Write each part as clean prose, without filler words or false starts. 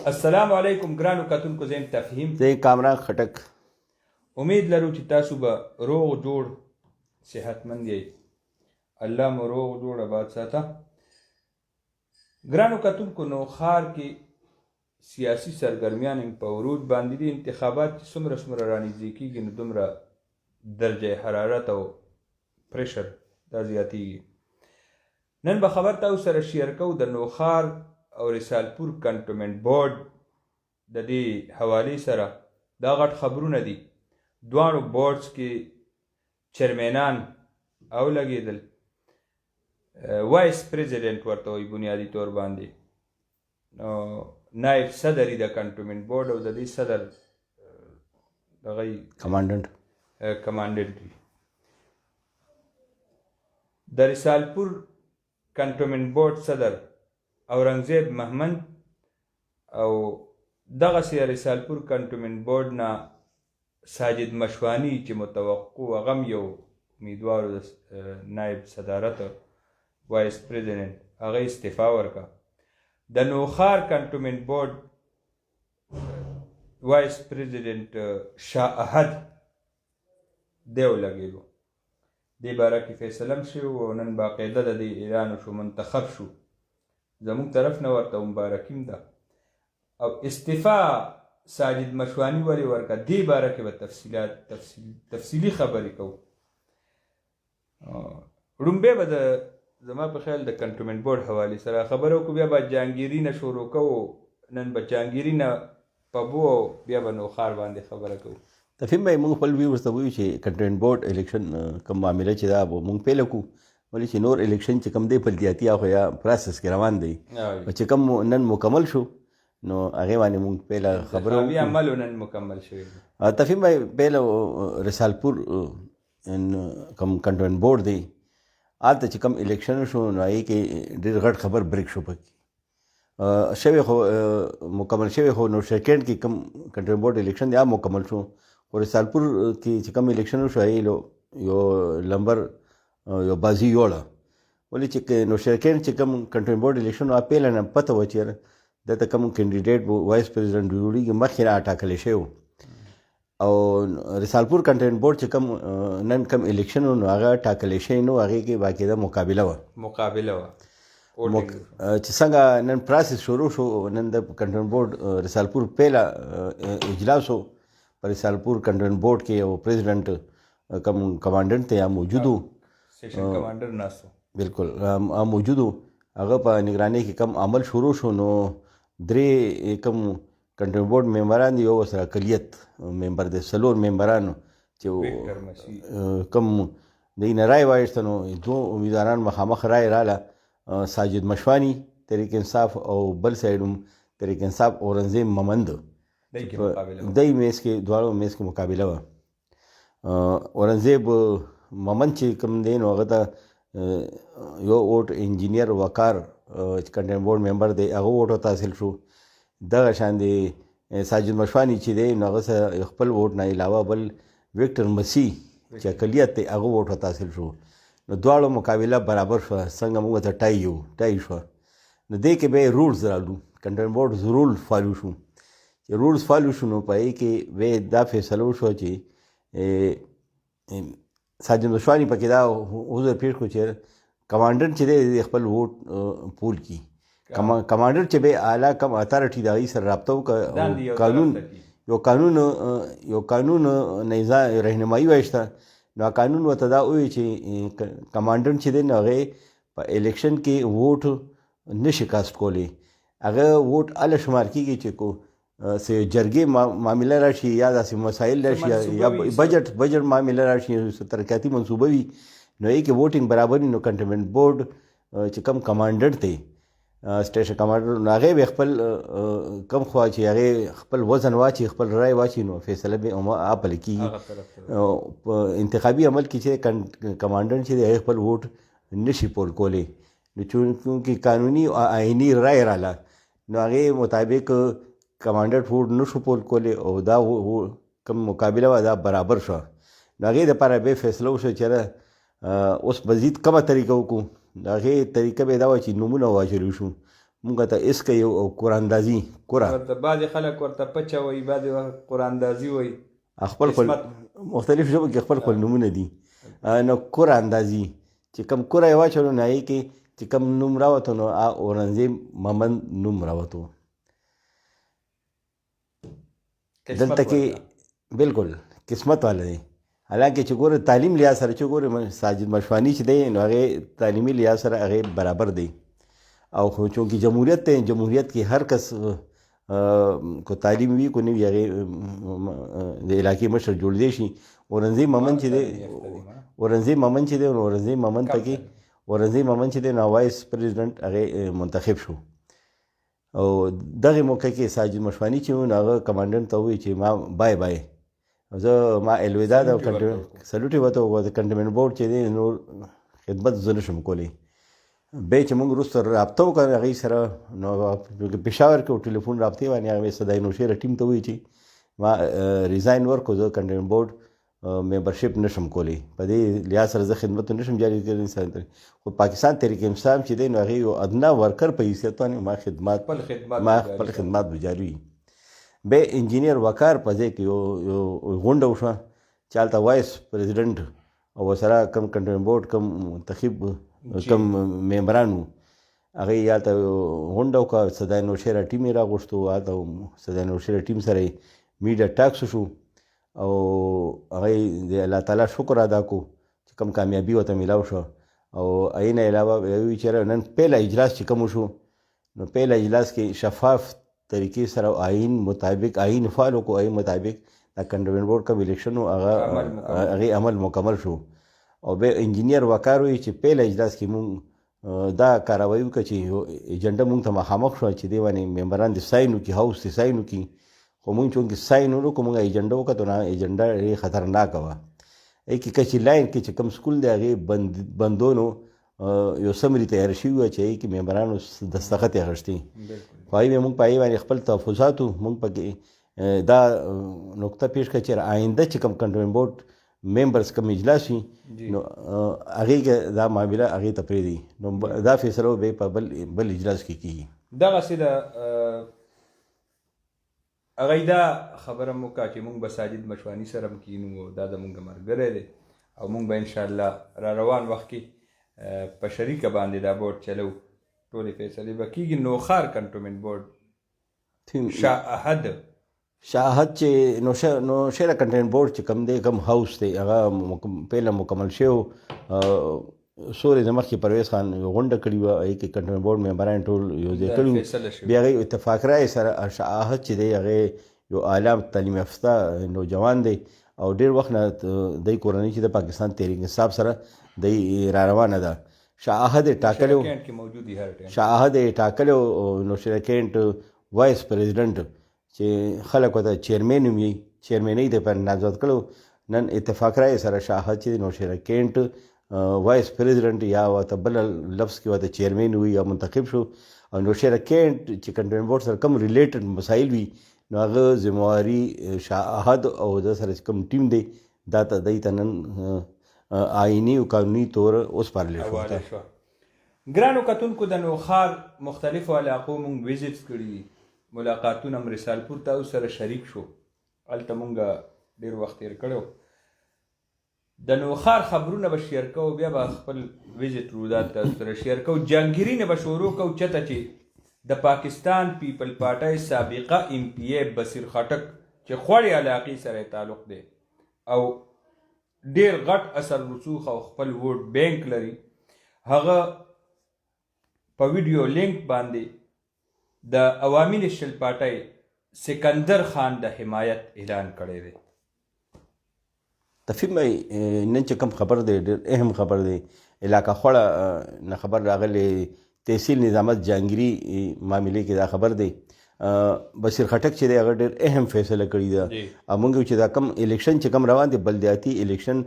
السلام علیکم ګرانو کتونکو، زه یم تفهیم، زه کامران خټک. امید لرو چې تاسو به روغ جوړ صحتمند یئ. الله مو روغ جوړ آباد ساته. ګرانو کتونکو، نوشہرہ کې سیاسی سرګرمیان په ورود باندې دي. انتخابات چې څومره رانږدې کېږي نو دومره درجه حرارت او پریشر دا زیاتېږي. نن به خبر تاسو سره شیر کوو د نوشہرہ او رسالپور کنټونمنټ بورډ د دې حوالې سره. دا غټ خبرونه دي. دواړو بورډز کې چیرمنان او لګېدل. وائس پریزیډنٹ ورته وایي بنیادي طور باندې. نائب صدر د کنټونمنټ بورډ او د دې صدر دغه کمانډنټ وي. د رسالپور کنټونمنټ بورډ صدر اورنگزیب مهمند او دغسې رسالپور کنټونمنټ بورډ نه ساجد مشوانی چې متوقع هغه هم یو امیدوار د نائب صدارت وایس پریزیډنٹ، هغه استعفا ورکړه. د نوشہرہ کنټونمنټ بورډ وایس پریزیډنٹ شاه احد دی ولګېدو. دې باره کې فیصله هم شوې او نن باقاعده د دې اعلان شو، منتخب شو. زموږ طرف نه ورته مبارکي ده. او استعفا ساجد مشوانی ولې ورکړه دې باره کې به تفصیلي خبرې کوو. ړومبی به زما په خیال د کنټونمنټ بورډ حوالې سره خبره وکړو، بیا به جهانگیرې نه شروع کوو. نن به جهانگیرې نه پبو او بیا به نوشہرہ باندې خبره کوو. تفهیم به موږ خپل ویورز ته وایو چې کنټونمنټ بورډ الیکشن کوم معامله چې دا به موږ پیل کړو، ولې چې نور الیکشن چې کوم دی فلتیاتي خو یا پروسس کې روان دی. چې کوم نن مکمل شو نو هغې باندې موږ پیله خبره انتخابي عمل نن مکمل شوی دی. تفهیم به پیله رسالپور کوم کنټونمنټ بورډ دی هلته چې کوم الیکشن شو نو هغې کې ډېر غټ خبر بریک شو پکې شوی خو مکمل شوی خو نوشہرہ کینٹ کې کوم کنټونمنټ بورډ الیکشن دی هغه مکمل شو. خو رسالپور کې چې کوم الیکشن شو هغې یو لمبر یو بازي یوړه. ولې چې نوشہرہ کینٹ چې کوم کنټونمنټ بورډ الیکشن وه پیله نه پته وه چې دلته کوم کینډیډیټ وایس پریزیډنټ جوړېږي مخکې نه ټاکلی شوی و. او رسالپور کنټونمنټ بورډ چې کوم نن کوم الیکشن و نو هغه ټاکلی شوی نه و، هغې کې باقاعده مقابله وه چې څنګه نن پروسس شروع شو. نن د کنټونمنټ بورډ رسالپور پیله اجلاس و. په رسالپور کنټونمنټ بورډ کې یو پریزیډنټ کوم کمانډنټ ته یا موجود و، سیشن کمانډر ناست و، بالکل موجود و. هغه په نگرانۍ کې کم عمل شروع شو. نو درې کم کنټونمنټ بورډ ممبران دي، یو ورسره اقلیت ممبر دی، 4 ممبرانو چې کم دوی نه رای وایسته. نو دوه امیدواران مخامخ رای راله، ساجد مشوانی تحریک انصاف او بل سایډ هم تحریک انصاف اورنگزیب مهمند دی میز کې دواړو میز کې مقابله وه. اورنگزیب مهمند چې کوم دی نو هغه ته یو ووټ انجینیر وقار چې کنټونمنټ بورډ ممبر دی هغه ووټ ورته حاصل شو. دغه شان دی ساجد مشوانی چې دی نو هغه سره خپل ووټ نه علاوه بل ویکټر مسیح چې اقلیت دی هغه ووټ ورته حاصل شو. نو دواړو مقابله برابر شوه. څنګه موږ ته ټای شوه. نو دې کې به یې رولز رالو، کنټونمنټ بورډ رول فالو شو. چې رولز فالو شو نو په هغې کې به دا فیصله وشوه چې ساجد مشوانی پکې دا حضور پیش کړو چې کمانډنټ چې دی خپل ووټ پول کړي. کمانډنټ چې به اعلی کم اتھارټي د هغې سره رابطه وکړه، یو قانون نظام رهنمایي وایسته. نو قانون ورته دا ووایي چې کمانډنټ چې دی نو هغې په الیکشن کې ووټ نشي کاسټ کولی. هغه ووټ هله شمار کېږي چې کو جرګې معامله راشي یا داسې مسایل راشي یا بجټ معامله راشي، ترقیاتي منصوبه وي نو هغې کې ووټینګ برابر وي. نو کنټونمنټ بورډ چې کوم کمانډنټ دی سټیشن کمانډر نو هغې به خپل کم خوا چې هغې خپل وزن واچي، خپل رای واچي نو فیصله به هغه پلی کېږي. په انتخابي عمل کې چې کمانډنټ چې دی هغې خپل ووټ نشي پول کولی. نو چونکې قانوني او آئیني رای راله نو هغې مطابق کمانډنټ ووټ نشو پول کولی او دا کوم مقابله وه دا برابر شوه. نو هغې دپاره بیا فیصله وشوه چې اوس مزید کومه طریقه وکړو. د هغې طریقه به یې دا وه چې نومونه واچولی شو. مونږ ته اسکه یو او قراندازي قرا ورته بعضې خلک ورته پچه وایي، بعضې وخت قراندازي وایي، خپل مختلف ژبو کې خپل خپل نومونه دي. نو قراندازي چې کوم قرا یې واچولو نو هغې کې چې کوم نوم راوته نو اورنګزیب مهمند نوم راوته. دلته کې بالکل قسمت والا دی. حالانکه چې ګوره تعلیم لحاظ سره چې ګوره ساجد مشوانی چې دی نو هغې تعلیمي لحاظ سره هغې برابر دی. او خو چونکې جمهوریت دی، جمهوریت کې هر کس کو تعلیم وي کو نه وي هغې د علاقې مشر جوړ دی شي. اورنګزیب مهمند چې دی اورنګزیب مهمند چې دی نو اورنګزیب مهمند پکې اورنګزیب مهمند چې دی نو وایس پریزیډنٹ هغې منتخب شو. او دغې موقع کې ساجد مشوانی چې و نو هغه کمانډنټ ته ووایي چې ما بای بای زه ما الوداع د سلوټ یې ورته وکړه. د کنټونمنټ بورډ چې دی نور خدمت زه نشم کولی. بیا چې موږ وروسته رابطه وکړه هغوی سره نو پېښور کې ټلیفون رابطې باندې هغې صدای نوشهره ټیم ته وایي چې ما ریزاین ورکړو، زه کنټونمنټ بورډ ممبرشپ نشم کولی، په دې لحاظ سره زه خدمت نشم جاري کولی. خو پاکستان تحریک انصاف چې دی نو هغې یو ادنا ورکر په حیثیت باندې ما خپل خدمات به جاري وي. بیا انجینیر وقار په ځای کې یو غونډه وشوه چې هلته وایس پریزیډنټ او ورسره کم کنټونمنټ بورډ کم منتخب کم ممبران وو هغې هلته غونډه وکړه. صدای نوشهره ټیم یې راغوښتو، هلته صدای نوشهره ټیم سره یې میډیا ټاکس وشو او هغې د الله تعالی شکر ادا کړو چې کوم کامیابي ورته میلاو شوه. او هغې نه علاوه وایي چې نن پیله اجلاس چې کوم وشو نو پیله اجلاس کې شفاف طریقې سره آئین مطابق آئین فالو کو، آئین مطابق دا کنټونمنټ بورډ کوم الیکشن و هغې عمل مکمل شو. او بیا انجینیر وقار وایي چې پیله اجلاس کې مونږ دا کاروایي وکړه چې ایجنډه مونږ ته مخامخ شوه چې دې باندې ممبران د ساین وکړي، هاوس د ساین وکړي. خو مونږ چونکې ساین ونه کړو مونږ ایجنډه وکړه نو ایجنډه ډېرې خطرناکه وه. هغې کې کچې لاین کې چې کوم سکول دی هغې بندونو یو سمري تیار شوي وه چې هغې کې ممبرانو دستخط یې اخیستی. خو هغې مونږ په هغې باندې خپل تحفظات وو. مونږ پکې دا نقطه پیش کړه چې آینده چې کوم کنټونمنټ بورډ ممبرز کوم اجلاس وي نو هغې کې دا معامله هغې ته پرېږدي نو دا فیصله به په بل اجلاس کې کېږي. دغسې ده هغوی دا خبره مو وکړه چې مونږ به ساجد مشوانی سره هم کینو، دا زمونږ ملګری دی او مونږ به انشاءالله را روان وخت کې په شریکه باندې دا بورډ چلو، ټولې فیصلې به کېږي. نوښار کنټونمنټ بورډ شاهد چې نوشهره کنټونمنټ بورډ چې کوم دی کوم هاوس دی هغه پیله مکمل شوی. څو ورځې مخکې پرویز خان غونډه کړې وه هغې کې کنټونمنټ بورډ ممبران ټول یو ځای کړي وو. بیا هغې اتفاق رایې سره شاهد چې دی هغې یو اعلی تعلیم یافته نوجوان دی او ډېر وخت نه دی کورنۍ چې د پاکستان تحریک انصاف سره دی را روانه ده. شاهد یې ټاکلی نوشهره کینټ وایس پریزیډنټ چې خلک ورته چیرمین وي، چیرمینۍ ته پر نامزد کړو. نن اتفاق رایې سره شاهد چې نوشهره کینټ وایس پریزیډنټ یا ورته بل لفظ کې ورته چیرمین وي یا منتخب شو. او نوشهره کینټ چې کنټونمنټ بورډ سره کوم ریلیټډ مسایل وي نو هغه ذمواري شاهد او د سره کوم ټیم دی دا ته دی ته نن آئیني او قانوني طور وسپارلی شو. ګرانو کتونکو د نوښار مختلفو علاقو مونږ ویزټ کړي، ملاقاتونه هم رسالپور ته سره شریک شو، هلته مونږ ډېر وخت تېر کړی. د نوښار خبرونه به شیر کوو، بیا به خپل ویزټ روزات تاسو سره شیر کوو. جهانگیرې نه به شروع کوو چته چې د پاکستان پیپل پارټۍ سابقه ایم پی ای بصیر خټک چې خوړې علاقې سره تعلق دی او ډېر غټ اثر رسوخ او خپل ووټ بینک لري، هغه په ویډیو لینک باندې د عوامی نیشنل پارټۍ سکندر خان د حمایت اعلان کړی دی. تفهیم نن چې کوم خبر دی ډېر اهم خبر دی. علاقه خوړه نه خبر راغلی، تحصیل نظامت جهانگیرې معاملې کې دا خبر دی. بصیر خټک چې دی هغه ډېر اهم فیصله کړې ده. موږ چې دا کم الیکشن چې کم روان دی بلدیاتي الیکشن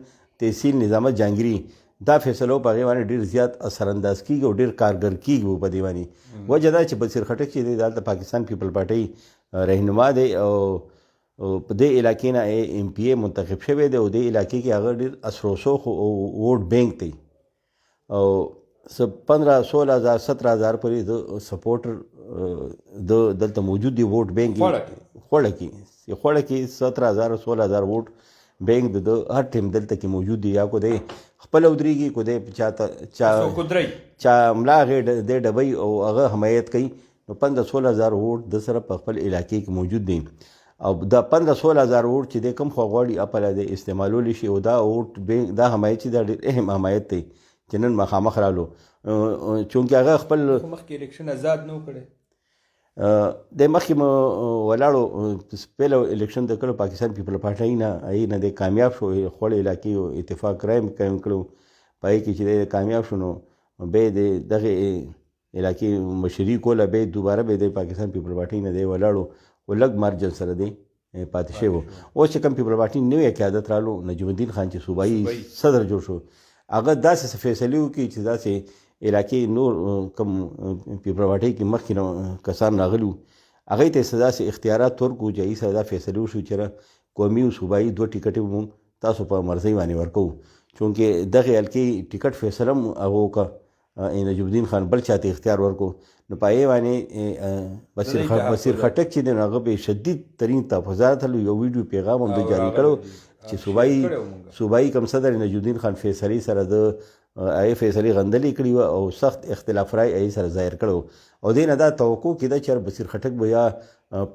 تحصیل نظامت جهانگیرې دا فیصلو په هغې باندې ډېر زیات اثرانداز کېږي او ډېر کارګر کېږي په دې باندې. وجه دا چې بصیر خټک چې دی دا د پاکستان پیپل پارټۍ رهنما دی او په دې علاقې نه ایم پی ای منتخب شوی دی او دې علاقې کې هغه ډېر اثر رسوخ او ووټ بینک دی. او 15-16,000 17,000 پورې د سپورټر د دلته موجود دی ووټ بینک خوړه کې 17,000 ووټ بینک د هر ټیم دلته کې موجود دی. یا کو دی خپل ودرېږي کو دی چا ملا هغې دی ډبی او هغه حمایت کوي نو 15-16,000 ووټ د سره په خپل علاقې کې موجود دی. او دا 15-16,000 ووټ چې دی کوم خوا غواړي اپله دی استعمالولی شي. او دا ووټ بینک دا حمایت چې دا ډېر اهم حمایت دی چې نن مخامخ رالو چونکې هغه خپل مخکې الیکشن آزاد نه و کړی. د مخکې ولاړو پهله الیکشن د کړو پاکستان پیپل پارټۍ نه هغې نه دی کامیاب شو. خوړ علاقې یو اتفاق رایم قایم کړو په هغې کې چې دی کامیاب شو نو بیا د دغې علاقې مشري کوله بیا دوباره بیا د پاکستان پیپل پارټۍ نه دی ولاړو و لږ مارجن سره دی پاتې شوی و. اوس چې کوم پیپل پارټۍ نوی قیادت رالو نجم الدین خان چې صوبایي صدر جوړ شو هغه داسې فیصلې وکړي چې داسې علاقې نور کوم پیپل پارټۍ کې مخکې نه کسان راغلي وو هغوی ته یې داسې اختیارات ورکړو چې هغوی سره دا فیصلې وشو چې قومي او صوبایي 2 ټکټې به مونږ تاسو په مرضۍ باندې ورکوو. چونکې دغې حلقې ټکټ فیصله هم هغه وکړه نجم الدین خان بل چا ته اختیار ورکړو نو په هغې باندې بصیر خټک چې دی نو هغه به شدید ترین تحفظات یو ویډیو پیغام هم د جاري کړو چې صوبایي کم صدر نجم الدین خان فیصلې سره د هغې فیصلې غندلې کړي وه او سخت اختلاف رای هغې سره ظاهر کړی و. او دې نه دا توقع کېده چې بصیر خټک به یا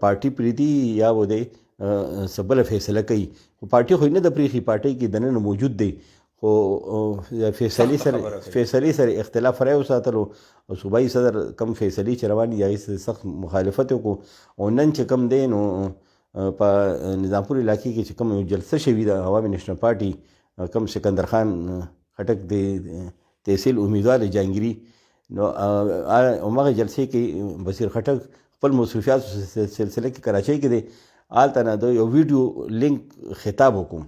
پارټي پرېږدي یا به دی څه بله فیصله کوي. خو پارټي خو یې نه ده پرېښي پارټۍ کې دننه موجود دی خو فیصلې سره اختلاف رای وساتلو او صوبایي صدر کم فیصلې چې روانې دي هغې سره سخت مخالفت وکړو. او نن چې کم دی نو په نظامپور علاقې کې چې کوم یو جلسه شوې ده عوامی نیشنل پارټي کم سکندر خان خټک د تحصیل امیدوار جهانگیرې نو همغه جلسې کې بصیر خټک خپل مصروفیاتو سلسله کې کراچۍ کې دی هلته نه د یو ویډیو لینک خطاب وکړو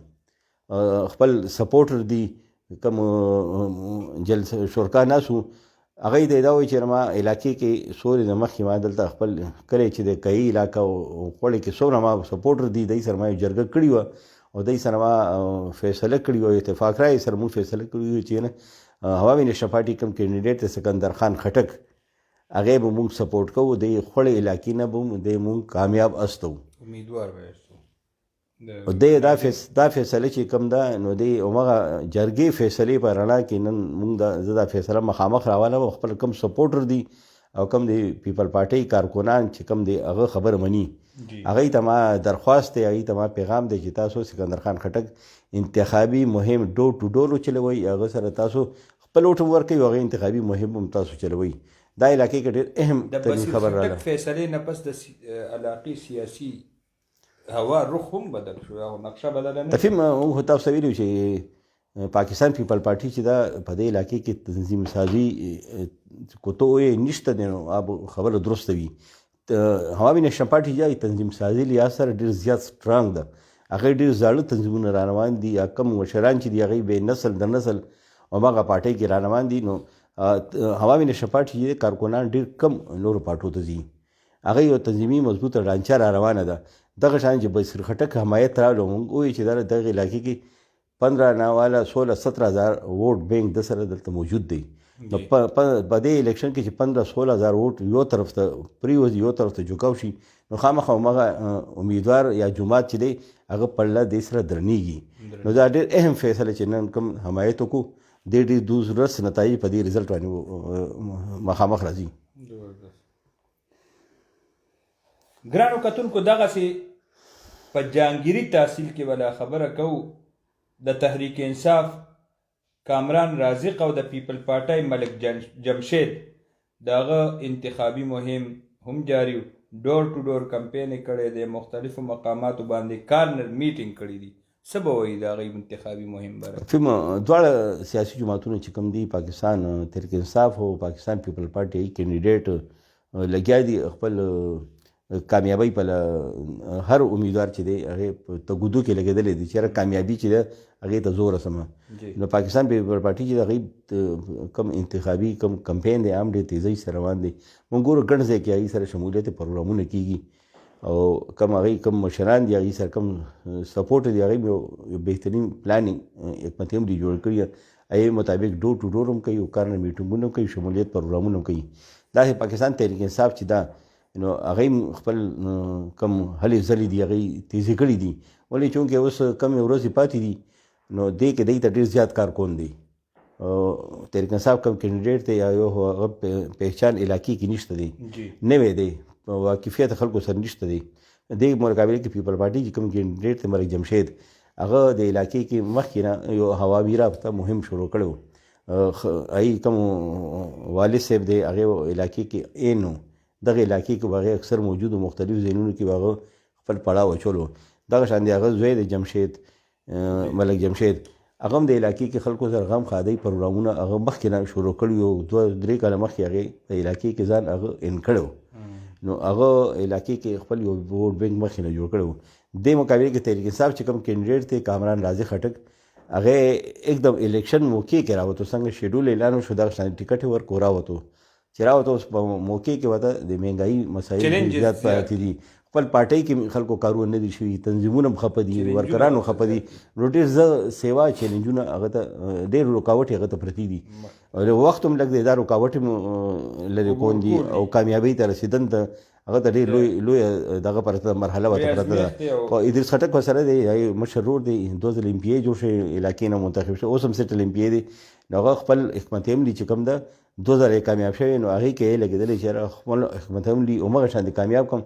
خپل سپورټر دی کوم جلسه شرکا ناسو هغوی ته یې دا وایي چې ما علاقې کې سورې نه مخکې ما دلته خپل کلی چې د کهي علاقه او خوړې کې څومره ما سپورټر دي دی سره ما یو جرګه کړې وه او دی سره ما فیصله کړې وه اتفاق رایې سره مونږ فیصله کړې وه چې نه عوامی نیشنل پارټي کوم کینډیډیټ دی سکندر خان خټک هغې به مونږ سپورټ کوو د خوړې علاقې نه به دی مونږ کامیاب استو امیدوار به دی دا فیصله چې کوم ده نو دی همغه جرګې فیصلې په رڼا کې نن مونږ زه دا فیصله مخامخ راواله وم خپل کوم سپورټر دی او کوم دی پیپل پارټۍ کارکنان چې کوم دی هغه خبر مني هغوی ته ما درخواست دی هغوی ته ما پیغام دی چې تاسو سکندر خان خټک انتخابي مهم ډور ټو ډور وچلوئ هغه سره تاسو خپل ووټ هم ورکوئ او هغه انتخابي مهم هم تاسو چلوئ. دا علاقې کې ډېر اهم ترین خبر راغله. د بصیر خټک فیصلې نه پس د علاقې سیاسي هوا رخ هم بدل شو یا نقشه بدله نه تفهم. موږ تاسو ویلو چې پاکستان پیپل پارټي چې دا په دې علاقې کې تنظیم سازي کوته یې نشته دی نو خبره درسته وي. عوامی نیشنل پارټي یا تنظیم سازي لحاظ سره ډېر زیات سټرانګ ده. هغې ډېر زاړه تنظیمونه را روان دي یا کم مشران چې دي هغوی بې نسل د نسل هماغه پارټۍ کې را روان دي. نو عوامی نیشنل پارټي چې کارکنان ډېر کم نورو پارټو ته ځي هغه یو تنظیمي مضبوطه ډانچه را روانه ده. دغه شان چې بصیر خټک حمایت راوړو مونږ وایو چې دغه علاقې کې 15 نه والا 16-17,000 ووټ بینک د سره دلته موجود دی. نو په دې الیکشن کې چې 15-16,000 ووټ یو طرف ته پریوځي یو طرف ته جوکاو شي نو خامخا همغه امیدوار یا جماعت چې دی هغه پله دې سره درنیږي. نو دا ډېر اهم فیصله چې نن کوم حمایت وکړو ډېر ډېر دوزرس نتایج په دې رزلټ باندې مخامخ راځي. ګرانو کتونکو دغسې په جهانګیري تحصیل کې ولا خبره کوو د تحریک انصاف کامران رازق او د پیپل پارټۍ ملک جمشید د هغه انتخابي مهم هم جاري ډور ټو ډور کمپین یې کړی دی مختلفو مقاماتو باندې کارنر میټینګ کړی دي. څه به وایي د هغې انتخابي مهم باره؟ فهم دواړه سیاسي جماعتونه چې کوم دي پاکستان تحریک انصاف او پاکستان پیپل پارټۍ کینډیډیټ لګیا دي خپل کامیابی په هر امیدوار چې دی هغې په تګودو کې لګېدلی دی چې هره کامیابي چې ده هغې ته زور رسمه. نو پاکستان پیپل پارټي چې د هغې کم انتخابي کم کمپین دی عام ډېر تیزۍ سره روان دی. مونږ ګورو ګڼ ځای کې هغې سره شمولیت پروګرامونه کېږي او کم هغې کم مشران دي هغې سره کم سپورټ دی هغې یو بهترین پلانینګ حکمت هم دي جوړ کړي هغې مطابق ډور ټو ډور هم کوي او کارنر میټینګونه هم کوي، شمولیت پروګرامونه هم کوي. داسې پاکستان تحریک انصاف چې دا نو هغې خپل کم هلې ځلې دي هغې تیزې کړي دي، ولې چونکې اوس کمې ورځې پاتې دي نو دې کې دوی ته ډېر زیات کار کون دی. تحریک انصاف کم کینډیډیټ دی یا یو هغه پہچان علاقې کې نشته دی، نوی دی، واقفیت خلکو سره نشته دی. دې مقابله کې پیپل پارټي چې کوم کینډیډیټ دی مرکز جمشید، هغه د علاقې کې مخکې نه یو عوامی رابطه مهم شروع کړی و. هغې کوم والد صاحب دی هغې علاقې کې نو دغه علاقې کې به هغې اکثر موجود و، مختلف ځایونو کې به هغه خپل پړاو اچولو. دغه شان دی هغه زوی د جمشید ملک جمشید، هغه هم د علاقې کې خلکو سره غم خادۍ پروګرامونه هغه مخکې نه شروع کړي وو، 2-3 کاله مخکې هغې په علاقې کې ځان هغه ان کړی و. نو هغه علاقې کې خپل یو ووټ بینک مخکې نه جوړ کړی و. دې مقابله کې تحریک انصاف چې کوم کینډیډیټ دی کامران راضي خټک، هغې एकदम الیکشن موقع کې راوتو، څنګه شیډول اعلان وشو دغه شان ټکټ یې ورکړو راوتو چې راوتو. اوس په موقع کې ورته د مهنګایي مسایل زیات پاتې دي، خپل پارټۍ کې خلکو کارونه نه دي شوي، تنظیمونه هم خفه دي، ورکران هم خفه دي، نو ډېر زه سیوا چیلنجونه هغه ته ډېر رکاوټ هغه ته پرتې دي، وخت هم لږ دی، دا رکاوټ هم لرې کول دي او کامیابۍ ته رسېدن ته هغه ته ډېر لوی دغه پرته مرحله ورته پرته ده. خو ادریس خټک ورسره دی، مشر ورور دی، 2 ځله ایم پي اے جوړ شوی، علاقې نه منتخب شوی، اوس هم سیټل ایم پي اے دی. نو هغه خپل حکمت عملي چې کوم ده 2 ځله یې کامیاب شوی، نو هغې کې یې لګېدلی چې خپل حکمت عملي همغه شان د کامیاب کړم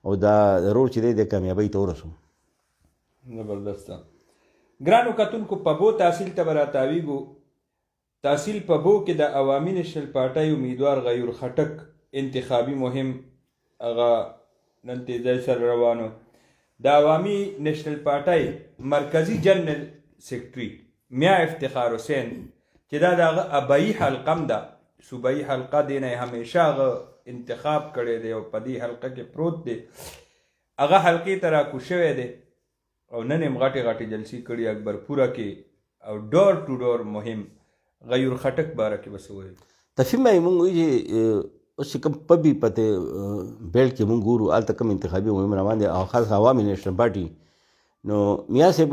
او دا رور چې دی د کامیابۍ ته ورسوم. زبردسته. ګرانو کتونکو، په بو تحصیل ته به راتاویږو. تحصیل په بو کې د عوامی نیشنل پارټۍ امیدوار غیور خټک انتخابي مهم هغه نن تیزی سره روانو. د عوامی نیشنل پارټۍ مرکزی جنرال سیکرټري میاں افتخار حسین چې دا د هغه ابایي حلقه هم ده، صوبایي حلقه دی نه همیشه هغه انتخاب کړی دی او په دې حلقه کې پروت دی، هغه حلقې ته راکوز شوی دی او نن یې غټې غټې جلسې کړي اکبرپوره کې او ډور ټو ډور مهم. غیور خټک باره کې به څه وایي؟ تفهیم یې مونږ وایي چې اوس چې کوم پبي پته بیلټ کې مونږ ګورو هلته کوم انتخابي مهم روان دی او خاص عوامي نیشنل پارټي. نو میاں صاحب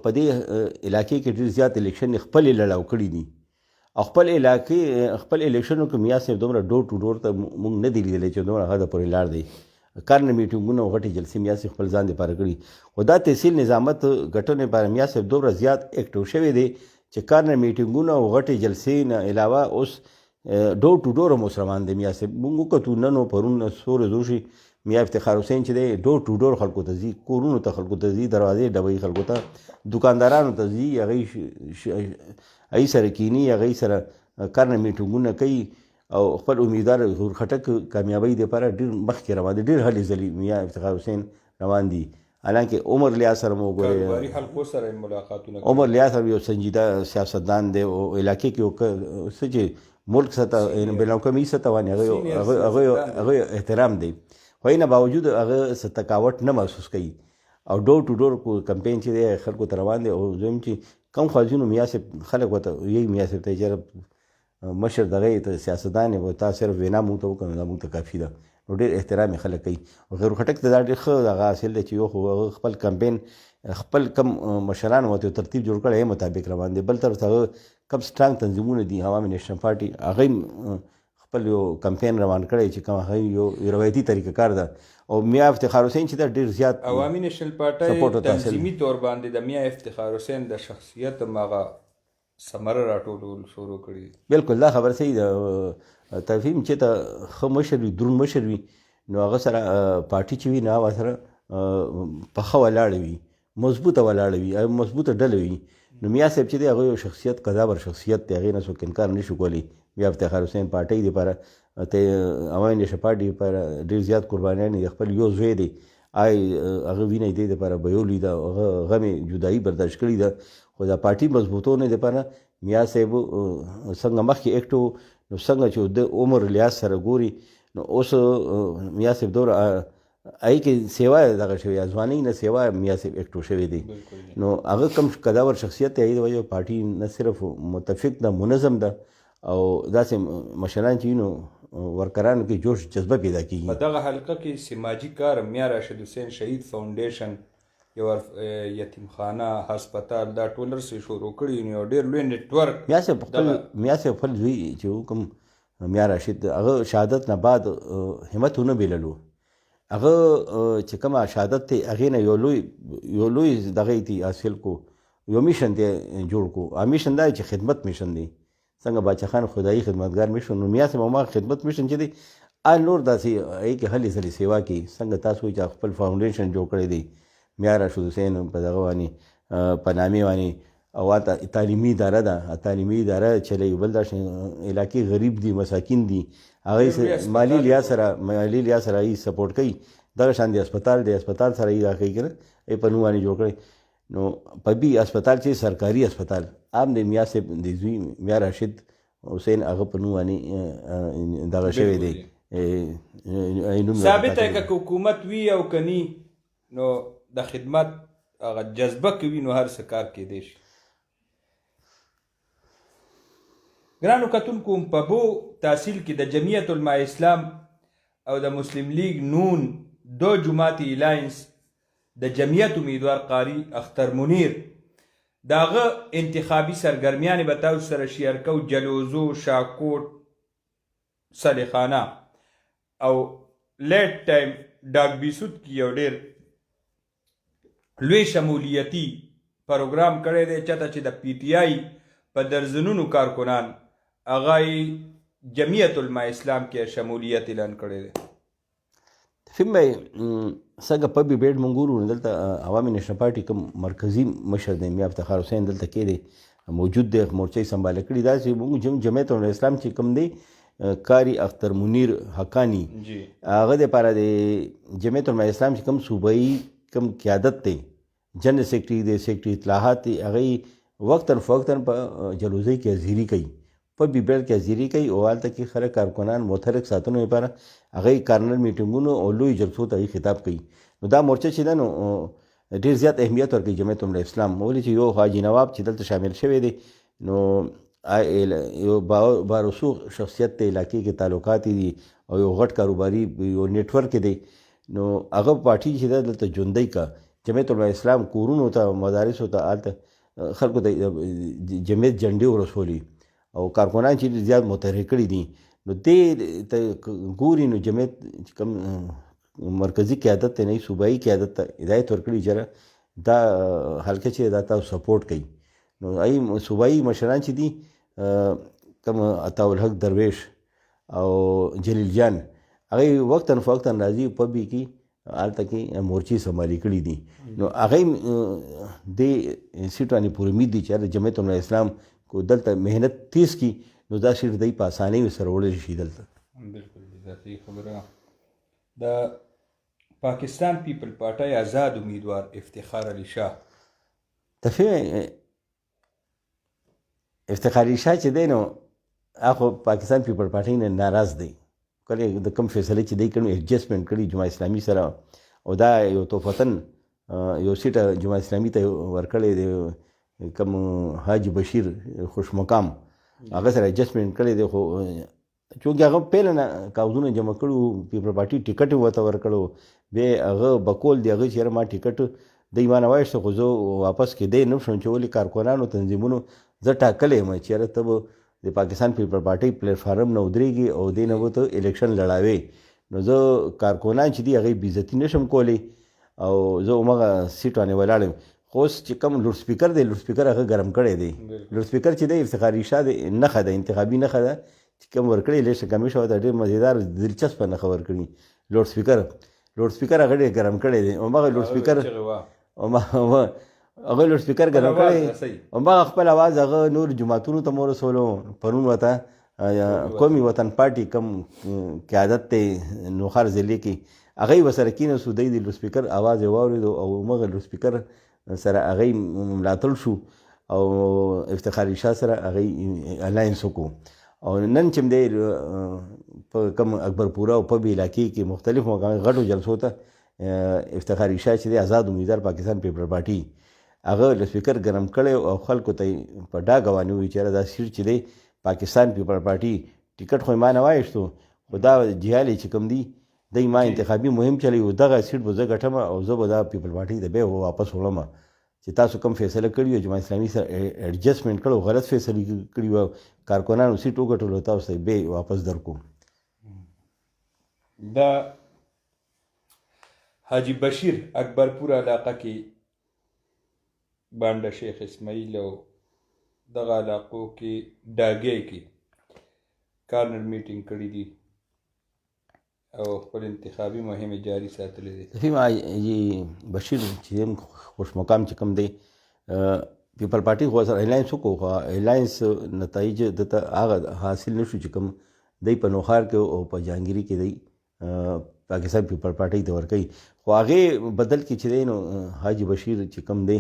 په دې علاقې کې ډېر زیات الیکشن خپلې لړاو کړي دي او خپل علاقې خپل الیکشنو کې میاں صاحب دومره ډور ټو ډور ته مونږ نه دی لیدلی چې دومره هغه پورې لاړ دی. کارنر میټینګونه او غټې جلسې میاں صاحب خپل ځان دپاره کړي، خو دا تحصیل نظامت ګټنې لپاره میاں صاحب دومره زیات ایکټیو شوی دی چې کارنر میټینګونه او غټې جلسې نه علاوه اوس ډور ټو ډور هم اوس روان دی. میاں صاحب مونږ وکتو نن او پرون سورې زوشي میاں افتخار حسین چې دی ډور ټو ډور خلکو ته ځي، کورونو ته خلکو ته ځي، دروازې ډبوي خلکو ته، دکاندارانو ته ځي، هغې سره کینی، هغې سره کارنر میټینګونه کوي او خپل امیدوار غیور خټک کامیابۍ دپاره ډېر مخکې روان دی. ډېر هلې ځلې میاں افتخار حسین روان دي، حالانکه عمر لحاظ سره مو وګورئ، عمر لحاظ سره یو سنجیده سیاستدان دی او علاقې کې یو څه چې ملک سطح بین الاقوامي سطح باندې هغه احترام دی، خو یې نه باوجود هغه څه تکاوټ نه محسوس کوي او ډور ټو ډور کمپین چې دی خلکو ته روان دی. او دویم چې کم خوازونو میاں صاحب خلک ورته یهی میاں صاحب ته چې مشر دغه ته سیاستدان یې تا صرف وینا مونږ ته وکړه، دا مونږ ته کافي ده، نو ډېر احترام یې خلک کوي. غیر خټک ته دا ډېر ښه دغه حاصل دی چې یو خو هغه خپل کمپین خپل کم مشران ورته ترتیب جوړ کړی یې مطابق روان دی، بل طرف ته هغه کم سټرانګ تنظیمونه دي عوامي نیشنل پارټي هغه خپل یو کمپین روان کړی چې کوم هغه یو روایتي طریقه کار ده. او میاں افتخار حسین چې دا ډېر زیات عوامي نیشنل پارټۍ تنظیمي طور باندې د میاں افتخار حسین د شخصیت هغه ثمره راټولول شروع کړي. بالکل دا خبر صحیح ده. تفهیم چې ته ښه مشر وي، دروند مشر وي، نو هغه سره پارټي چې وي نو هغه سره پخه ولاړه وي، مضبوطه ولاړه وي، مضبوطه ډله وي. نو میاں صاحب چې دی هغه یو شخصیت قدابر شخصیت دی، هغې نه څوک انکار نه شو کولی. میاں افتخار حسین پارټۍ دپاره عوامي نیشنل پارټي دپاره ډېر زیات قربانیانې د خپل یو زوی دی هغه وینه دې دپاره بهیولې ده، هغه غمې جدایي برداشت کړې ده، خو دا پارټي مضبوطونې دپاره میاں صاحب څنګه مخکې ایکټو نو څنګه چې د عمر لحاظ سره ګوري نو اوس میاں صاحب دوره هغې کې سیوا دغه شوې ځوانۍ نه سیوا میاں صاحب ایکټو شوی دی. نو هغه کم قداور شخصیت دی، هغې د وجې پارټي نه صرف متفق ده، منظم ده او داسې مشران چې نو ورکرانو کې جوش جذبه پیدا کېږي. په دغه حلقه کې سماجي کار میاں راشد حسین شهید فاونډیشن یو یتیم خانه هسپتال دا ټول رسې شروع کړي نو ډېر لوی نیټورک میا صاحب خپل زوی چې کوم میا راشد هغه شهادت نه بعد همت ونه بللو هغه چې کومه شهادت دی هغې نه یو لوی دغه دی حاصل کو یو میشن دی جوړ کو میشن دا چې خدمت میشن دی څنګه باچا خان خدایي خدمتګار میشن نو میا صاحب ما خدمت میشن چې دی نور داسې هغې کې هلې ځلې سیوا کوي څنګه تاسو چې خپل فاونډیشن جوړ کړی دی میا راشد حسین په دغه باندې په نامې باندې او تعلیمي اداره ده تعلیمي اداره چلی بل دا علاقې غریب دي مساکین دي هغې مالي لحاظ سره یې سپورټ کوي دغه شان دی هسپتال سره یې دا کوي که نه په نوم باندې جوړ کړی نو په بي هسپتال چې سرکاري هسپتال عام د میا صاحب د زوی میا راشد حسین هغه په نوم باندې دغه شوی دی ثابته که حکومت وي او کني نو د خدمت هغه جذبه کوي نو هر څه کار کېدی شي. ګرانو کتونکو په بو تحصیل کې د جمعیت علماء اسلام او د مسلم لیگ نون دو جماعتي الاینس د جمعیت امیدوار قاری اختر منیر داغه انتخابي سرګرمیانې به تاسو سره شیر کو جلوزو شاکوټ صالحانه او لیټ ټایم ډاک بیسود کې یو ډېر لوی شمولیتي پروګرام کړی دی چاته چې د پی ټی آی په درزنونو کارکنان هغه جمعیت علماء اسلام کې شمولیت اعلان کړی دی. فهم بھائی څنګه په بي بیډ مونږ ګورو دلته عوامی نیشنل پارټي کوم مرکزي مشر دی میا افتخار حسین دلته کې دی موجود دی مورچه یې سنباله کړي دا چې مونږ جمعیت علماء اسلام چې کوم دی قاری اختر منیر حقانی هغه دپاره د جمعیت علماء اسلام چې کوم صوبایي کوم قیادت دی جنرل سیکرټري دی سیکرټري اطلاعات دی هغه وقتاً فوقتاً په جلوزۍ کې حاضري کوي په بي بیډ کې حاضري کوي او هلته کې خلک کارکنان متحرک ساتنو لپاره هغه کارنر میټینګونو او لوی جلسو ته خطاب کوي. نو دا مورچه چې ده نو ډېر زیات اهمیت ورکوي جمعیت علماء اسلام ولې چې یو حاجي نواب چې دلته شامل شوی دی نو یو بارسوخ شخصیت دی علاقې کې تعلقات دي او یو غټ کاروباري یو نیټورک دی نو هغه پارټي چې ده دلته ژوندی کا جمعیت علماء اسلام کورونو ته مدارسو ته هلته خلکو ته جمعیت جنډې ورسولي او کارکنان چې زیات متحرک کړي دي نو دې ته ګوري نو جمعیت چې کوم مرکزي قیادت ته نه صوبایي قیادت ته هدایت ورکړي چې دا حلقه چې دا تاسو سپورټ کوي نو ای صوبایي مشران چې دي کوم عطاالحق درویش او جلیل جان هغه وقتاً فوقتاً راځي په بي کې هلته کې مورچې سنبالې کړي دي نو هغه دې سیټ باندې پوره امید دي چې جمعیت علماء اسلام کو دلته محنت تیز کی نو دا سیټ دی په اسانۍ سره وړلی شي دلته. بالکل صحیح خبره. د پاکستان پیپل پارټۍ آزاد امیدوار افتخار علي شاه افتخار علي شاه چې دی نو هغه پاکستان پیپل پارټۍ نه ناراض دی کله د کوم فیصله چې دی کړي ایډجسټمنټ کړي جماعت اسلامي سره او دا یو توفتن یو سیټ جماعت اسلامي ته ورکړی دی کوم حاجي بشیر خوش مقام هغه سره ایډجسټمنټ کړی دی خو چونکې هغه پهله نه کاغذونه جمع کړو پیپل پارټي ټیکټ یې ورته ورکړو بیا هغه بکول دی هغه چې یاره ما ټیکټ دی ما نه وایسته خو زه واپس کېدی نه شم چې ولې کارکنانو تنظیمونو زه ټاکلی یم چې یاره ته به د پاکستان پیپل پارټۍ پلیټفارم نه ودرېږي او دې نه به ته الیکشن لړاوې نو زه کارکنان چې دي هغې بې عزتي نه شم کولی او زه همغه سیټ باندې ولاړ یم خو اوس چې کوم لوډ سپیکر دی لوډ سپیکر هغه ګرم کړی دی لوډ سپیکر چې دی افتخار علي شاه دی نښه ده انتخابي نښه ده چې کوم ورکړی الیکشن کمیشن ورته ډېر مزیدار دلچسپه نښه ورکړي لوډ سپیکر هغه ډېر ګرم کړی دی همغه لوډ سپیکر ګرم کړی همغه خپل اواز هغه نور جماعتونو ته مو ورسولو پرون ورته قومي وطن پارټي کوم قیادت دی نوشهرہ ضلع کې هغه یې ورسره کېناستو دی د لوډ سپیکر اواز یې واورېدو او همغه لوډ سپیکر سره هغه ملاتړ شو او افتخار علي شاه سره هغه الاینس وکړو او نن چې دی په کوم اکبرپوره او په علاقې کې مختلف غټو جلسو ته افتخار علي شاه چې دی آزاد امیدوار پاکستان پیپل پارټي هغه لوډ سپیکر ګرم کړی او خلکو ته په ډاګه باندې ووایي چې دا سیټ چې دی پاکستان پیپل پارټي ټیکټ خو یې ما نه وایسته خو دا جهالي چې کوم دي دی ما انتخابي مهم چلی و دغه سیټ به زه ګټم او زه به دا پیپل پارټي ته بیا واپس وړم چې تاسو کوم فیصله کړي وو جماعت اسلامي سره ایډجسټمنټ کړو غلط فیصله کړي وو کارکنانو سیټ وګټلو تاسو ته بیا واپس درکو. دا حاجی بشیر اکبرپور علاقه کې بانډه شیخ اسماعیل او دغه علاقو کې ډاګۍ کې کارنر میټینګ کړی دي او خپل انتخابي مهم جاری ساتلی دی. فیم حاجی بشیر چې خوش مقام چې کوم دی پیپل پارټي خو سره الاینس وکړو خو الاینس نتایج دته هغه حاصل نشو چې کوم دی په نوخار کې او په جهانگیري کې دی پاکستان پیپل پارټي ته ورکوي خو هغې بدل کې چې دی نو حاجی بشیر چې کوم دی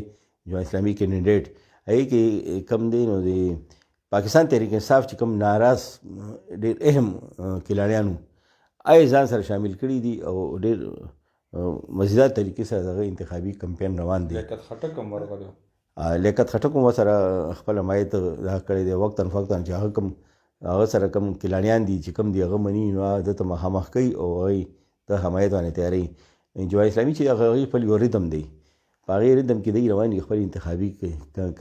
جو اسلامي کینډیډیټ هغې کې کم دی نو د پاکستان تحریک انصاف چې کوم ناراض ډېر اهم کلاړیانو آی ځان سره شامل کړي دي او ډېر مزیدار طریقې سره دغه انتخابي کمپین روان دی. لیاقت خټک هم ورغلی لیاقت خټک هم ورسره خپل حمایت دا کړی دی وقتاً فوقتاً چې هغه کوم هغه سره کوم کلاړیان دي چې کوم دی هغه مني نو هغه دته مخامخ کوي او هغوی د حمایت باندې تیاروي. جماعت اسلامي چې هغه خپل یو ریدم دی په هغې ریدم کې دی روان دي خپل انتخابي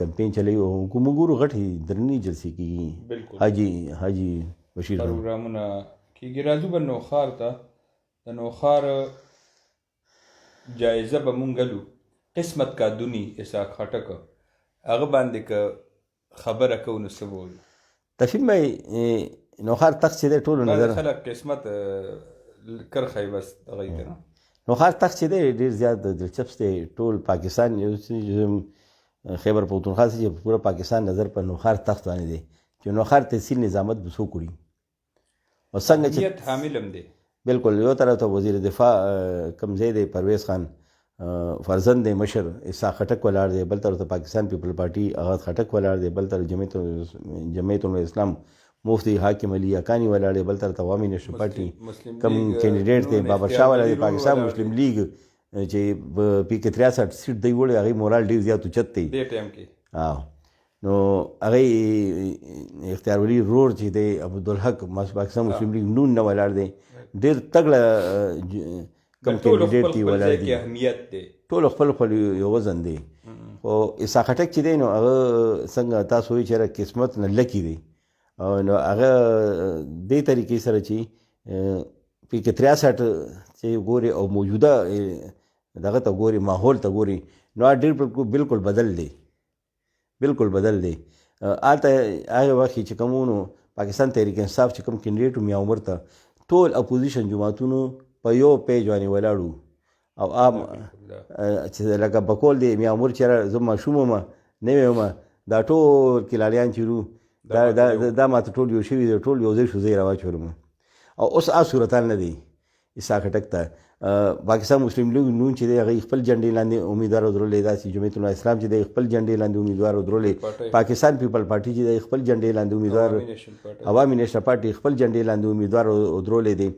کمپین چلوي او کوم ګورو غټې درنې جلسې کېږي حاجي بشیر پروګرامونه کېږي. راځو به نوخار ته د نوخار جایزه به مونږ ګلو قسمت کا دونی اسحاق خټک هغه باندې که خبره کوو نو څه به وایو؟ تفهیم به نوخار تخت چې دی ټولو نظر خلک قسمت کرښی بس دغه یې که نه نوخار تخت چې دی ډېر زیات دلچسپ دی ټول پاکستان خیبر پختونخوا چې پوره پاکستان نظر په نوخار تخت باندې دی چې نوخار تحصیل نظامت به څوک وړي او څنګه چې حامل هم دی. بالکل یو طرف ته وزیر دفاع کوم ځای دی پرویز خان فرزند دی مشر اسحاق خټک ولاړ دی بل طرف ته پاکستان پیپل پارټي اغاز خټک ولاړ دی بل طرف جمعیت الاسلام مفتی حاکم علی اکانی ولاړ دی بل طرف ته عوامی نیشنل پارټي کوم کینډیډیټ دی بابر شاه ولاړ دی پاکستان مسلم لیگ چې پی کې 63 سیټ دی وړي هغې مورال ډېر زیات اوچت دی دې ټایم کې نو هغې اختیار ولی رور چې دی عبدالحق پاکستان مسلم لیگ نون نه ولاړ دی ډېر تګړه کوم کینډیډیټ دی ولاړ دی اهمیت دی ټولو خپل خپل یو وزن دی خو اسحاق خټک چې دی نو هغه څنګه تاسو وایي چې قسمت نه لکي دی نو هغه دې طریقې سره چې پی کې 63 چې ګوري او موجوده دغه ته ګوري ماحول ته ګوري نو ډېر بالکل بدل دی بالکل بدل دی. هلته هغه وخت چې کومونو پاکستان تحریک انصاف چې کوم کینډیډیټ میا عمر ته ټول اپوزیشن جماعتونو په یو پیج باندې ولاړو او عام چې لکه بکول دی میا عمر چې زه ماشوم وم نوی وم دا ټول کلاړیان چې وو دا ماته ټول یو شوي دی ټول یو ځای شو زه یې راواچولم او اوس صورتحال نه دی. اسحاق خټک ته پاکستان مسلم لیگ نون چې دی هغې خپل جنډې لاندې امیدوار ودرولې داسې جمعیت الاسلام چې دی خپل جنډې لاندې امیدوار ودرولې پاکستان پیپل پارټي چې دی خپل جنډې لاندې امیدوار عوامی نیشنل پارټي خپل جنډې لاندې امیدوار ودرولې دی.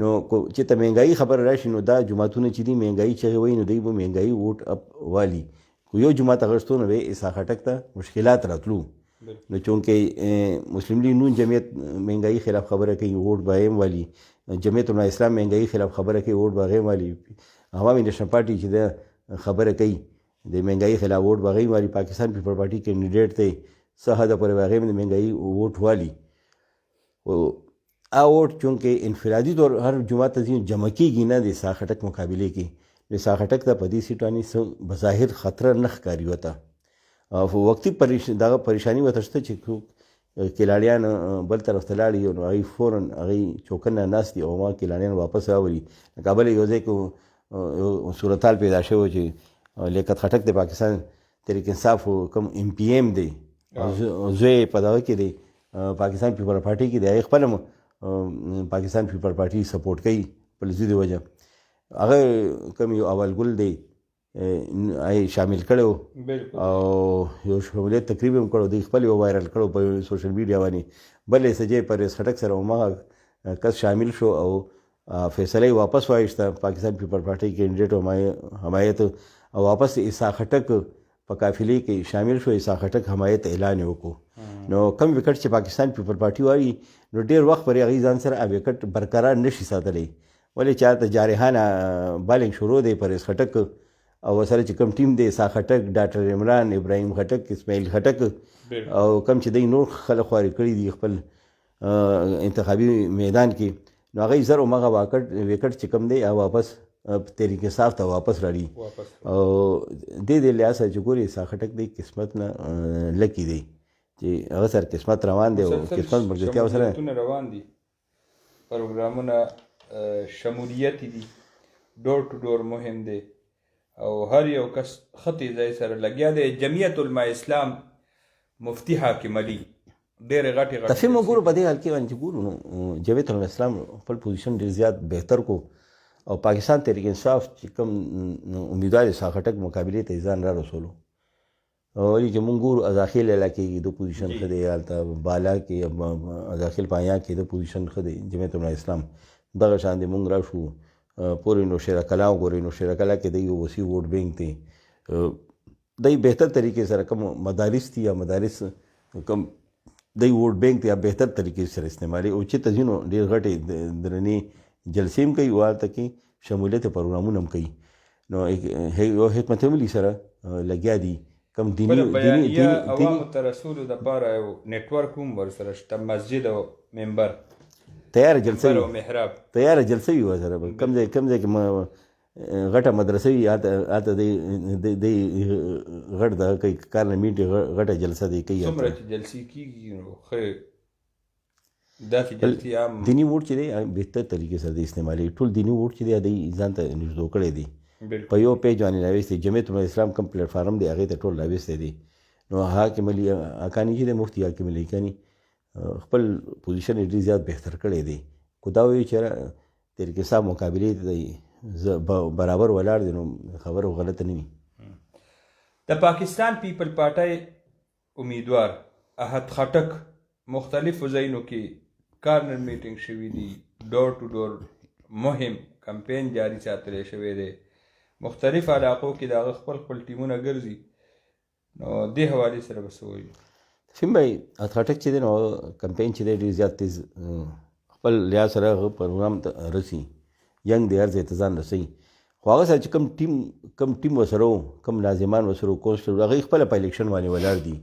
نو چې ته مهنګایي خبره راشي نو دا جماعتونه چې دي مهنګایي چغې وایي نو دوی به مهنګایي ووټ اپ والي خو یو جماعت اخیستو نو به اسحاق خټک ته مشکلات راتلو نو چونکې مسلم لیگ نون جمعیت مهنګایي خلاف خبره کوي ووټ به یې والي جمعیت الاسلام مهنګایي خلاف خبره کوي ووټ به هغې والي عوامي نیشنل پارټي چې ده خبره کوي د مهنګایي خلاف ووټ به هغې والي پاکستان پیپل پارټي کینډیډیټ دی څه حده پورې به هغې د مهنګایي ووټ والي ووټ چونکې انفرادي طور هر جماعت ته ځي جمع کېږي نه د اسحاق خټک مقابلې کې نو اسحاق خټک ته په دې سیټ باندې څه بظاهر خطره نه ښکاري ورته او وقتي دغه پریشاني ورته شته چې کلاړیان بل طرف ته لاړي نو هغوی فوراً هغوی چوکن نه ناست دي او ما کلاړیان واپس راولي لکه بله یو ځای کې صورتحال پیدا شوی چې لیاقت خټک د پاکستان تحریک انصاف کوم ایم پی ایم دی زوی په دغه کې دی پاکستان پیپل پارټي کې دی هغې خپله پاکستان پیپل پارټي سپورټ کوي په لزي د وجه هغه کوم یو اول ګل دی شامل کړی او یو شمولیت تقریب هم کړی دوی خپل یو وایرل کړی په سوشل میډیا باندې بل یې سجې پرویز خټک سره هماغه کس شامل شو او فیصله یې واپس وایسته پاکستان پیپل پارټي کینډیډیټ حمایت او واپس اسحاق خټک په قافلې کې شامل شو اسحاق خټک حمایت اعلان یې وکړو نو کم وکټ چې پاکستان پیپل پارټي وایي نو ډېر وخت پرې هغوی ځان سره وکټ برقرار نشي ساتلی ولې چاته جارحانه بالنګ شروع دی پریز خټک او ورسره چې کوم ټیم دی سا خټک ډاکټر عمران ابراهیم خټک اسماعیل خټک او کوم چې دی نور خلک خواري کړي دي خپل انتخابي میدان کې نو هغوی زر همغه وکټ چې کوم دی واپس تحریک انصاف ته واپس راړي او دې لحاظ سره چې ګورې سا خټک دی قسمت نه لکي دی چې هغه سره قسمت روان دی او قسمت ملګرتیا ورسره روان دي پروګرامونه شمولیت دي ډور ټو ډور مهم دی او هر یو کس خطي ځای سره لګیا دی جمعیت علماء اسلام مفتی حاکم علي ډېرې غټې تفهیم وګورو په دې حال کې باندې چې ګورو نو جمعیت علماء اسلام خپل پوزیشن ډېر زیات بهتر کو او پاکستان تحریک انصاف چې کوم امیدوار سا خټک مقابلې ته ځان را رسولو ولې چې مونږ ګورو داخل علاقې کې د پوزیشن ښه دی هلته بالا کې داخل پایا کې د پوزیشن ښه دی جمعیت علماء اسلام دغه شان دی مونږ راشو پورې نوشہرہ کلا وګورئ نوشہرہ کلا کې دی یو وسیع ووټ بینک دی دی بهتر طریقې سره کوم مدارس دي یا مدارس کوم دی ووټ بینک دی یا بهتر طریقې سره استعمالي او چې ځینو ډېر غټې درنې جلسې هم کوي والته کې شمولیت پروګرامونه هم کوي نو یو حکمت عملي سره لګیا دي کوم دیني عوامو ته رسولو دپاره یو نیټورک هم ورسره شته مسجد او منبر تیاره جلسه او محراب تیاره جلسه وي ورسره کوم ځای کې غټه مدرسه وي هلته دی غټ دغه کوي کارنمیټ غټه جلسه دی کوي څومره چې جلسې کېږي نو ښه داسې جلسې عام دیني ووټ چې دی بهتر طریقې سره دی استعمالي ټول دیني ووټ چې دی دی ځان ته نږدې کړی دی په یو پیج باندې راویستی جمعیت علماء اسلام کوم پلیټ فارم دی هغې ته ټول راویستی دی نو حاکم علي اکاني چې دی مفتي حاکم علي اکاني خپل پوزیشن یې ډېر زیات بهتر کړی دی خو دا وایي چې تحریک انصاف مقابلې ته دی برابر ولاړ دی نو خبره غلطه نه وي د پاکستان پیپل پارټۍ امیدوار احد خټک مختلفو ځایونو کې کارنر میټینګ شوي دي ډور ټو ډور مهم کمپین جاری ساتلی شوی دی مختلف علاقو کې د هغه خپل ټیمونه ګرځي نو دې حوالې سره به څه وایو فیم بھائی احد خټک چې دی نو کمپین چې دی ډېر زیات تیز خپل لحاظ سره هغه پروګرام ته رسي ینګ دی هر ځای ته ځان رسوي خو هغه سره چې کوم ټیم ورسره و کوم لازمان ورسره و کوسټر هغوی خپله په الیکشن باندې ولاړ دي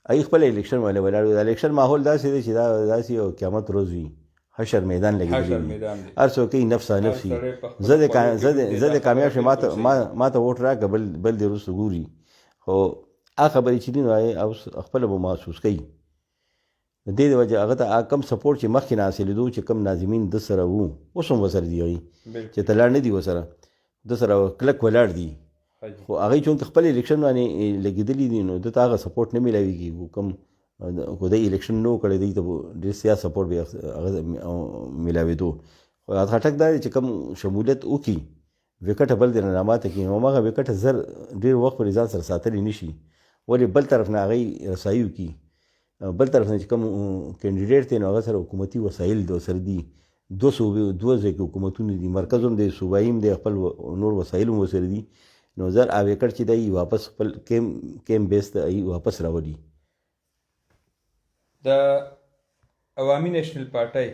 هغوی خپله الیکشن باندې ولاړ وي د الیکشن ماحول داسې دی چې دا داسې یو قیامت روز وي حشر میدان لګېدلی وي هر څوک کوي نفسا نفسي زه د کامیاب شم ما ته ووټ راکړه بل دې وروسته ګوري خو هغه خبرې چې دي نو اوس خپله به محسوس کوي د دې د وجه هغه ته کم سپورټ چې مخکې نه حاصلېدو چې کم ناظمین د سره وو اوس هم ورسره دي هغوی چې تلاړ نه دي ورسره د سره کلک ولاړ دي خو هغوی چونکې خپل الیکشن باندې لګېدلي دي نو ده ته هغه سپورټ نه میلاویږي کوم خو دی الیکشن نه و کړی دی ته ډېر سیاست سپورټ به هغه میلاوېدو خو احد خټک دا دی چې کوم شمولیت وکړي وکټه بل دی نه راماته کړي نو هماغه وکټه زر ډېر وخت پورې ځان سره ساتلی نه شي ولې بل طرف نه هغوی رسایي وکړي بل طرف نه چې کوم کینډیډیټ دی نو هغه سره حکومتي وسایل د سره دي دوه ځای کې حکومتونه دي مرکز هم دی صوبایي هم دی خپل نور وسایل هم ورسره دي نو زر وکټ چې دی واپس خپل کیم بیس ته واپس راولي د عوامی نیشنل پارټۍ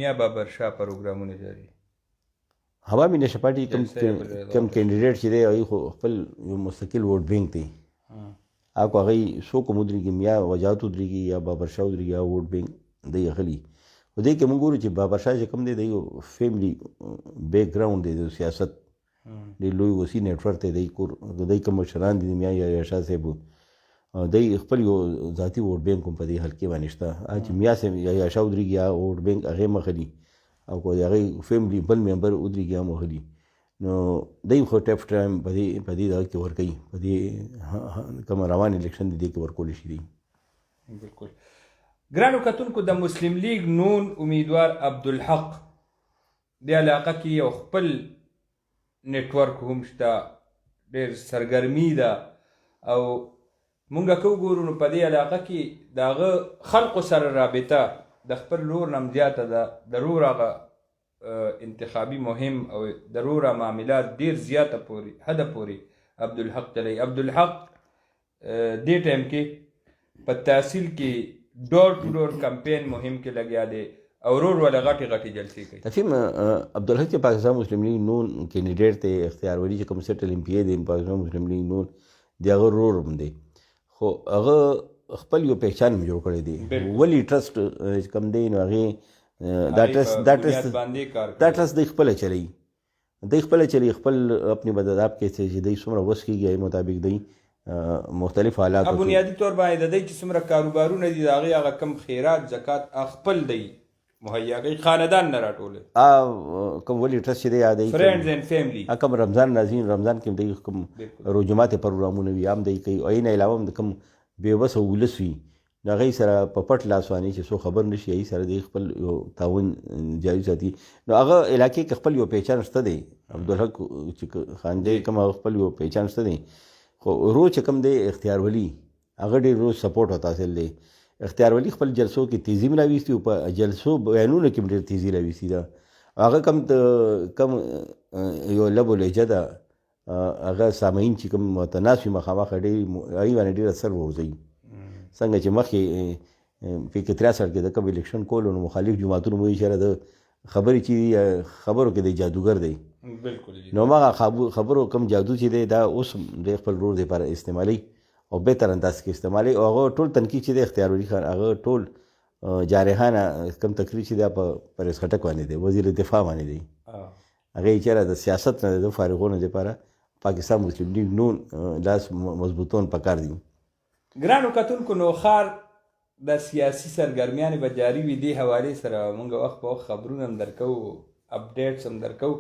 میاں بابر شاه پروګرامونه جاري عوامی نیشنل پارټي کوم کینډیډیټ چې دی هغوی خو خپل یو مستقل ووټ بینک دی هغه هغوی څوک هم ودرېږي یا وجوھات ودرېږي یا بابر شاه ودرېږي یا ووټ بینک دی اخلي خو دې کې مونږ ګورو چې بابر شاه چې کوم دی د یو فیملی بیک ګراؤنډ دی د سیاست ډېر لوی وسیع نیټورک دی دی کوم مشران دي میاں یا شاه صاحب دی خپل یو ذاتي ووټ بینک هم په دې حلقې باندې شته چې میاں صاحب یا شاه ودرېږي یا ووټ بینک هغې هم اخلي او که د هغې فیملی بل ممبر ودرېږي هم اخلي نو دی خو ټیپ ټایم په دې دغه کې ورکوي په دې کوم روان الیکشن دی دې کې ورکولی شي دی بالکل ګرانو کتونکو د مسلم لیگ نون امیدوار عبدالحق دې علاقه کې یو خپل نیټورک هم شته ډېر سرګرمي ده او مونږ که وګورو نو په دې علاقه کې د هغه خلقو سره رابطه د خپل رور نه هم زیاته ده د رور هغه انتخابي مهم او ضروره معاملات ډېر زیاته پورې حده پورې عبدالحق چلی عبدالحق دې ټایم کې په تحصیل کې ډور ټو ډور کمپین مهم کې لګیا دی او ورور ولا غټې غټې جلسې کوي. تفیم عبدالحق چې پاکستان مسلم لیگ نون کینډیډیټ دی اختیار ولی چې کوم سیټل ایم پی ای دی پاکستان مسلم لیگ نون دی هغه ورور هم دی خو هغه خپل یو پہچان هم جوړ کړی دی ولی ټرسټ چې کوم دی نو هغې دا ټرسټ دی خپله چلی خپل اپنی بداداب کې چې دی څومره وس کېږي مطابق دی مختلف حالات بنیادی طور باندې د دې چې څومره کاروبارونه دي د هغې هغه کم خیرات زکات خپل دی مهیا کوي خاندان نه راټوله کوم ولی ټرسټ چې دی یا دی فرینډز اینڈ فیملی کوم رمضان ناظرین رمضان کې دی کوم روجمات پروګرامونه وي هم دی کوي او یې نه علاوه هم کوم بېوسه ولس وي د هغې سره په پټ لاس باندې چې څوک خبر نه شي هغې سره دی خپل یو تعاون جاري ساتي نو هغه علاقې کې خپل یو پہچان شته دی عبدالحق چې خان دی کوم هغه خپل یو پہچان شته دی خو روز چې کوم دی اختیار ولی هغه ډېر روز سپورټ او حاصل دی اختیار ولی خپل جلسو کې تیزی هم راویستي او په جلسو بیانونو کې هم ډېر تیزي راویستي ده هغه کم یو لب و لهجه ده هغه سامعین چې کوم متناس وي مخامخ هغې باندې ډېر اثر وغورځوي څنګه چې مخکې په 63 کې د کوم الیکشن کولو نو مخالف جماعتونو مو اشاره د خبرې چې خبرو کې د جادوګر دی نو هغه خبرو کم جادو چې دی دا اوس د خپل رور دپاره استعمالوي او بهتر انداز کې استعمالوي او هغه ټول تنقید چې دی اختیار ولی خان هغه ټول جارحانه کم تقریر چې دی په پریس خټک باندې دی وزیر دفاع باندې دی هغې چېرې د سیاست نه د فارغونو دپاره پاکستان مسلم لیگ نون لاس مضبوطون پکار دي. ګرانو کتونکو نوښار د سیاسي سرګرمیانې به جاري وي دې حوالې سره موږ وخت په وخت خبرونه هم درکوو اپډیټس هم درکوو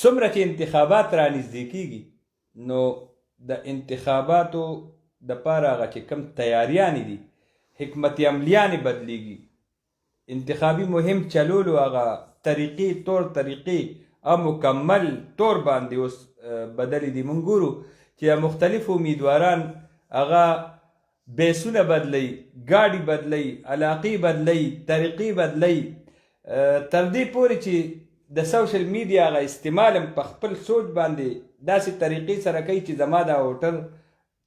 څومره چې انتخابات را نږدې کېږي نو د انتخاباتو دپاره هغه چې کوم تیاریانې دي حکمت عملیانې بدلیږي انتخابي مهم چلولو هغه طریقې طور طریقې او مکمل طور باندې اوس بدلې دي موږ ګورو چې مختلف امیدواران هغه بیسونه بدلی ګاډي بدلی علاقې بدلی طریقې بدلی تر دې پورې چې د سوشل میډیا هغه استعمال هم په خپل سوچ باندې داسې طریقې سره کوي چې زما دا ووټر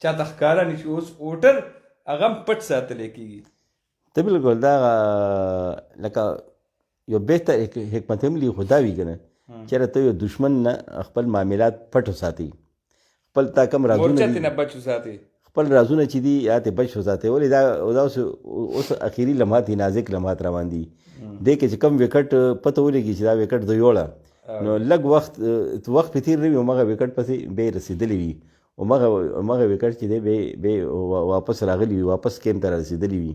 چاته ښکاره نه شي اوس ووټر هغه هم پټ ساتلی کېږي ته بالکل دا لکه یو بهتر حکمت عملي خو دا وي که نه چېرې ته یو دشمن نه خپل معاملات پټ وساتئ خپل تا کم رازونه نه بچ وساتئ خپل رازونه چې دي یا ته بچ وساتئ ولې دا اوس اخري لمحات دي نازک لمحات روان دي دې کې چې کم وکټ پته ولګي چې دا وکټ د یوړه نو لږ وخت په تېر نه وي همغه وکټ پسې بې رسېدلی وي همغه وکټ چې دی بې واپس راغلی وي واپس کیم ته رسېدلی وي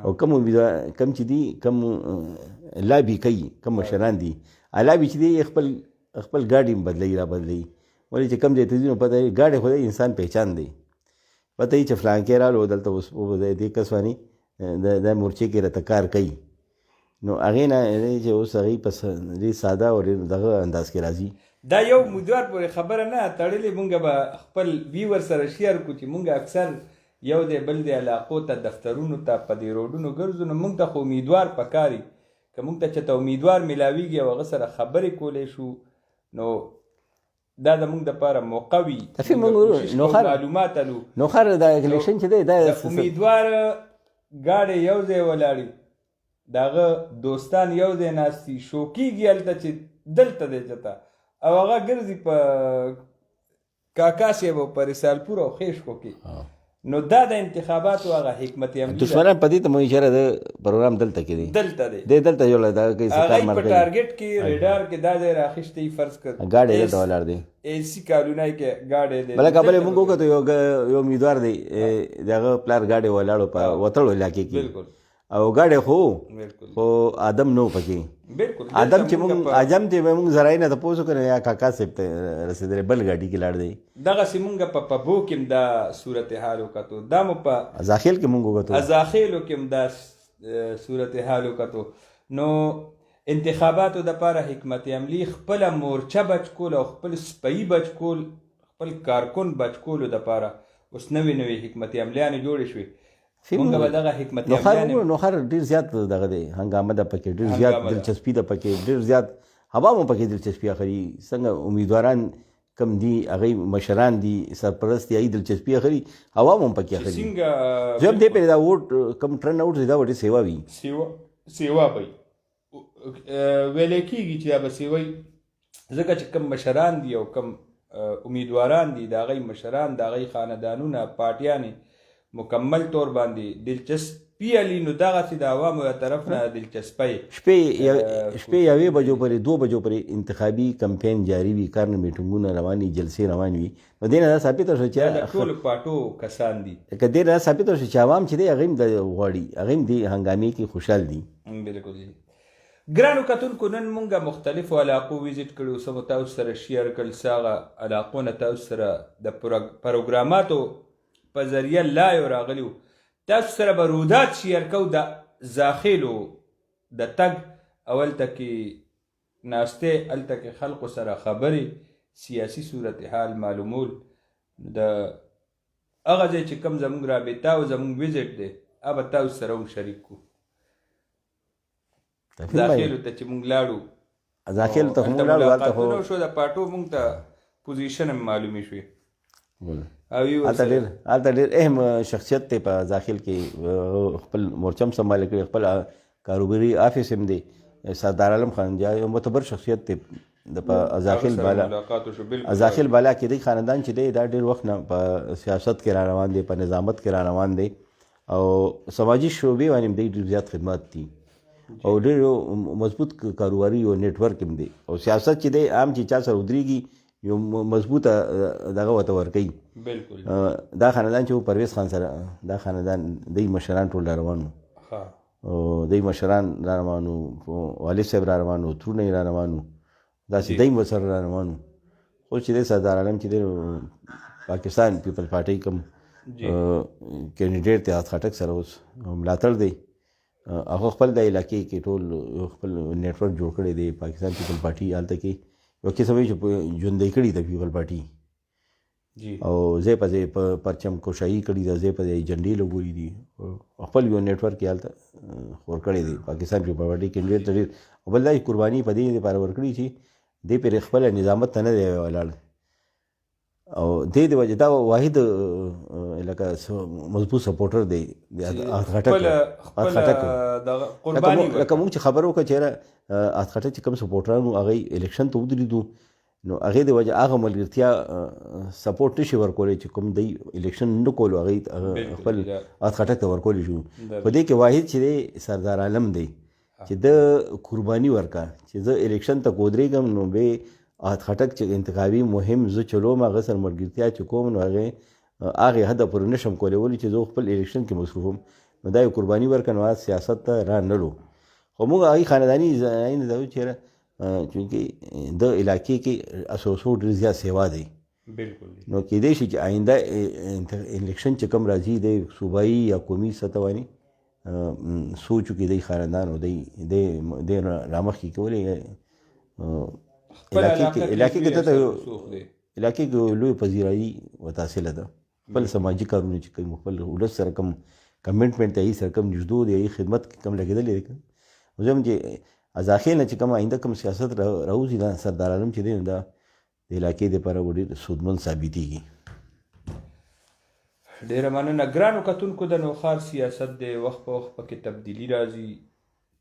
او کم چې دي کم لابي کوي کم مشران دي لابي چې دی خپل ګاډي هم بدلوي را بدلوي ولې چې کم ځای ته ځي نو پته ګاډی خو د انسان پہچان دی پته یې چې فلانکې راغلو دلته اوس دې کس باندې دا مورچې کې راته کار کوي نو هغې نه چې اوس هغې په ډېر ساده او ډېر دغه انداز کې راځي دا یو امیدوار پورې خبره نه تړلې مونږ به خپل ویور سره شیر کړو چې مونږ اکثر یو دی بل دی علاقو ته دفترونو ته په دې روډونو ګرځو نو مونږ ته خو امیدوار پکاري که مونږ ته چېرته امیدوار میلاویږي او هغه سره خبرې کولی شو نو دا د مونږ دپاره موقع وي معلومات الو نوښار دا الیکشن چې دی دا امیدوار ګاډی یو ځای ولاړي د هغه دوستان یو ځای ناستي شوکېږي هلته چې دلته دی چېرته او هغه ګرځي په کاکا صاحب او په رسالپور او خیشکو کې نو دا د انتخاباتو هغه حکمت عملي دشمنان په دې ته مو اشاره د پروګرام دلته کې دی دلته یو هغه په ټارګټ کې ریډار کې دا ځای راخیستی فرض کړ ګاډی دلته ولاړ دی ایسی کالونای کې ګاډی دی بلکې بلې موږ وکړو یو امیدوار دی د هغه پلار ګاډی ولاړو په وتړو علاقې کې او ګاډی خو آدم نو پکې آدم چې موږ ذرایع نه تپوس وکړو یا کاکا صاحب ته رسېدلی بل ګاډي کې لاړ دی دغسې مونږ په پبو کې هم دا صورتحال وکتو دا مو په ازاخیل کې مونږ وکتو ازاخیلو کې هم دا صورتحال وکتو نو انتخاباتو دپاره حکمت عملي خپله مورچه بچ کول او خپل سپیي بچ کول خپل کارکن بچ کولو دپاره اوس نوې نوې حکمت عملیانې جوړې شوې مونږ به دغه حکمت عملیانې نوښار ډېر زیات دغه دی هنګامه ده پکې ډېر زیات دلچسپي ده پکې ډېر زیات هوا مو پکې دلچسپي اخلي څنګه امیدواران کم دي هغې مشران دي سرپرست دي هغې دلچسپي اخلي هوا مو هم پکې اخلي زه هم دې پرې دا ووټ کم ټرن آوټ دی دا وټې سیوا وي سیوا به ویلی کېږي چې دا بسې وایي ځکه چې کم مشران دي او کم امیدواران دي د هغوی مشران د هغوی خاندانونه پارټیانې مکمل طور باندې دلچسپي علي نو دغسې د عوامو له طرف نه دلچسپی شپې یوې بجو پورې 2 بجو پورې انتخابي کمپین جاري وي، کار نه میټینګونه روان وي، جلسې روان وي. نو دې نه دا ثابته شوه چې د ټولو پاټو کسان دي. که دې نه ثابته شوه چې عوام چې دی هغوی هم د غواړي، هغوی هم دې هنګامې کې خوشحال دي. بلکل جی. ګرانو کتونکو نن مونږ مختلفو علاقو ویزټ کړو، څه مو تاسو سره شیر کړل، څه هغه علاقو نه تاسو سره د پروګراماتو په ذریعه لایو راغلي وو. تاسو سره به رودات شیر کوو د زاخیلو د تګ او هلته کې ناستې، هلته کې خلقو سره خبرې، سیاسي صورتحال معلومول. د هغه ځای چې کوم زموږ رابطه او زموږ ویزټ دی هغه به تاسو سره هم شریک کړو. داخلو ته چې مونږ لاړو، داخلو ته مونږ لاړو، هلته خو شو د پاټو مونږ ته پوزیشن هم معلومې شوې. هلته ډېر اهم شخصیت دی په داخل کې، خپل مورچه هم سنباله کړې، خپل کاروباري آفس هم دی. سردار عالم خان جا یو معتبر شخصیت دی د په داخل بالا کې دی خاندان چې دی دا ډېر وخت نه په سیاست کې را روان دی، په نظامت کې را روان دی او سماجي شعبې باندې هم دی ډېر زیات خدمات دي او ډېر مضبوط کاروباري یو نیټ ورک هم دی. او سیاست چې دی عام چې چا سره ودرېږي یو مضبوطه دغه ورته ورکوي. بالکل دا خاندان چې پرویز خان سره دا خاندان دی مشران ټول را روان وو، او دی مشران را روان وو، والد صاحب را روان وو، ترونه یې را روان وو، داسې دی هم ورسره را روان وو. خو چې دی سردار عالم چې دی پاکستان پیپل پارټۍ کوم کینډیډیټ دی خټک سره اوس ملاتړ دی. هغه خپل د علاقې کې ټول خپل نیټ ورک جوړ کړی دی. پاکستان پیپل پارټي هلته کې یو قسم چې ژوندی کړي د پیپل پارټي او ځای په ځای پرچم کوشایي کړي ده، ځای په ځای جنډې لګولي دي، خپل یو نیټ ورک یې هلته خور کړی دی. پاکستان پیپل پارټي کینډیډیټ ته ډېر او بل دا قرباني په دې لپاره ورکړي چې دې پرې خپله نظامت ته نه دی ولاړ او دې د وجې دا واحد لکه مضبوط سپورټر دی خټک. لکه موږ چې خبر وکړه چې خټک چې کوم سپورټران وو هغوی الیکشن ته ودرېدو، نو هغې د وجې هغه ملګرتیا سپورټ نشي ورکولی چې کوم دی الیکشن نه کولو هغوی خپل خټک ته ورکولی شو. په دې کې واحد چې دی سردار عالم دی چې د قرباني ورکړه چې زه الیکشن ته ودرېږم نو بې خټک چې انتخابي مهم زه چلوم، هغه سره ملګرتیا چې کوم نو هغې حده پورې نشم کولی ولې چې زه خپل الیکشن کې مصروف وم. نو دا یو قرباني ورکړه، نو سیاست ته را نلو. خو موږ هغې خانداني ځای نه ده چېرې چونکې د علاقې کې اسوسو ډېر زیات سیوا دی. نو کېدای شي چې آینده الیکشن چې کوم راځي دی صوبایي یا قومي سطح باندې سوچ کې دی خاندان او دی رامخکې کولی علاقې کې لوی پذیرایي ورته ده. خپل سماجي کارونه چې کوم خپل ولس سره کوم کمټمنټ دی سره کوم نږدو دی خدمت کم لګېدلی دی. زه هم چې ازاخیل نه چې کوم آینده کوم سیاست راوځي دا سردار عالم چې دی نو دا د علاقې دپاره به ډېر سودمند ثابتېږي. ډېره مننه. ګرانو کتونکو د نوښار سیاست دی وخت په وخت پکې تبدیلي راځي،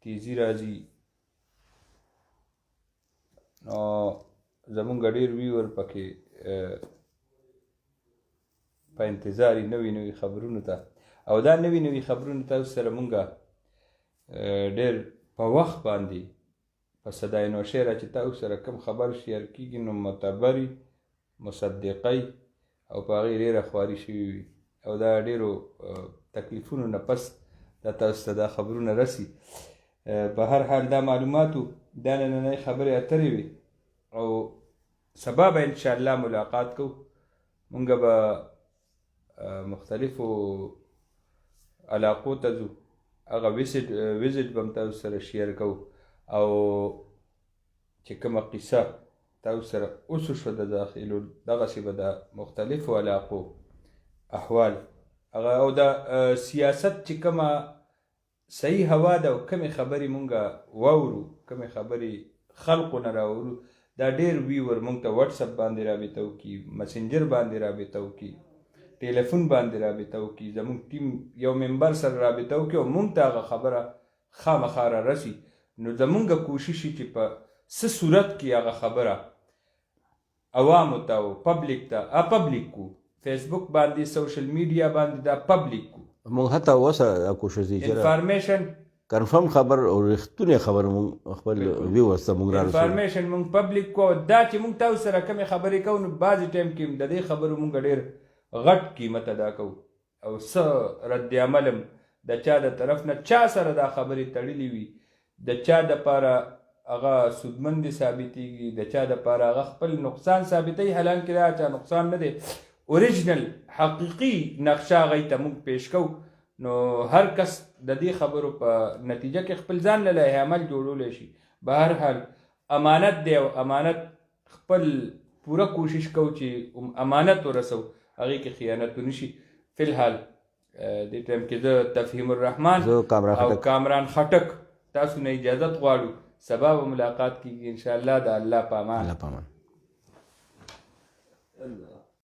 تیزي راځي، نو زمونږ ډېر ویور پکې په انتظار نوي نوي خبرونو ته او دا نوي نوي خبرونو تاسو سره مونږ ډېر په وخت باندې په صدای نوشهره چې تاسو سره کوم خبر شیر کېږي نو معتبري، مصدقی او په هغې ډېره خواري شوي وي او دا ډېرو تکلیفونو نه پس دا تاسو ته دا خبرونه رسي. په هر حال دا معلوماتو دا نننۍ خبرې اترې وي او سبا به انشاءالله ملاقات کوو. مونږ به مختلفو علاقو ته ځو، هغه ویزټ به هم تاسو سره شیر کوو او چې کومه قصه تاسو سره اوس شوه د داخلو دغسې به د مختلفو علاقو احوال هغه او د سیاست چې کومه صحیح هوا ده او کومې خبرې مونږ واورو، کومې خبرې خلقو نه راورو، دا ډېر ویور مونږ ته وټساپ باندې رابطه وکړي، مسنجر باندې رابطه وکړي، ټیلیفون باندې رابطه وکړي، زمونږ ټیم یو ممبر سره رابطه وکړي او مونږ ته هغه خبره خامخا را رسي. نو زمونږ کوشش چې په څه صورت کې هغه خبره عوامو ته او پبلک ته پبلک کو فیسبوک باندې سوشل میډیا باندې دا پبلک کو مونږ هته اوسه کوشش دی چې انفارمیشن کنفرم خبر او رښتونی خبر مونږ خپل ویورز ته مونږ رارسوو انفارمیشن مونږ پبلک کو دا چې مونږ تاسو سره کومې خبرې کوو نو بعضې ټایم کې د دې خبرو مونږ ډېر غټ قیمت ادا کوو او څه رد عمل هم د چا د طرف نه چا سره دا خبرې تړلې وي د چا دپاره هغه سودمندې ثابتېږي د چا دپاره هغه خپل نقصان ثابتوي حالانکې دا چا نقصان نه دی اوریجنل حقیقي نقشه هغوی ته مونږ پیش کوو نو هر کس د دې خبرو په نتیجه کې خپل ځان له لایحه عمل جوړولی شي به هر حال امانت دی او امانت خپل پوره کوشش کوو چې امانت ورسو هغې کې خیانت ونه شي فی الحال دې ټایم کې زه تفهیم الرحمن او کامران خټک تاسو نه اجازت غواړو سبا به ملاقات کیږي انشاءالله د الله په امان